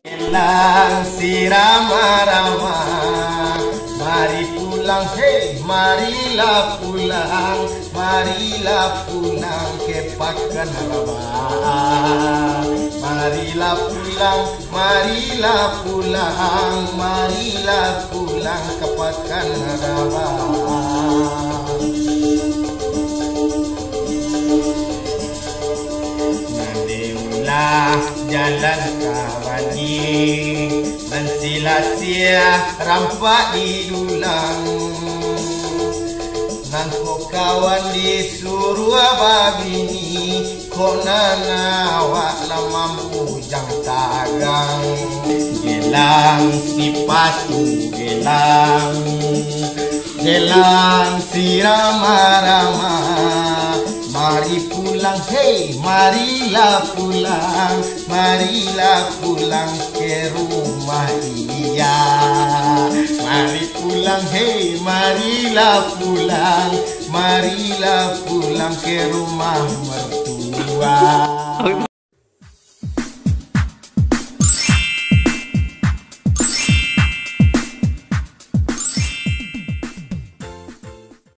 Lang si Rama-Rama, mari pulang, hey, marilah pulang, marilah pulang ke Pakan Harapan. Marilah pulang, marilah pulang, marilah pulang ke Pakan Harapan. Nandiulah jalan kawani, dan sia-sia rampak di dulang. Nan ko kawan disuruh babini, konana awak lamam bujang tagang. Gelang si patu gelang, gelang si Rama-Rama, mari pulang, hey, marilah pulang, marilah pulang ke rumah ia. Mari pulang, hey, marilah pulang, marilah pulang ke rumah mertua.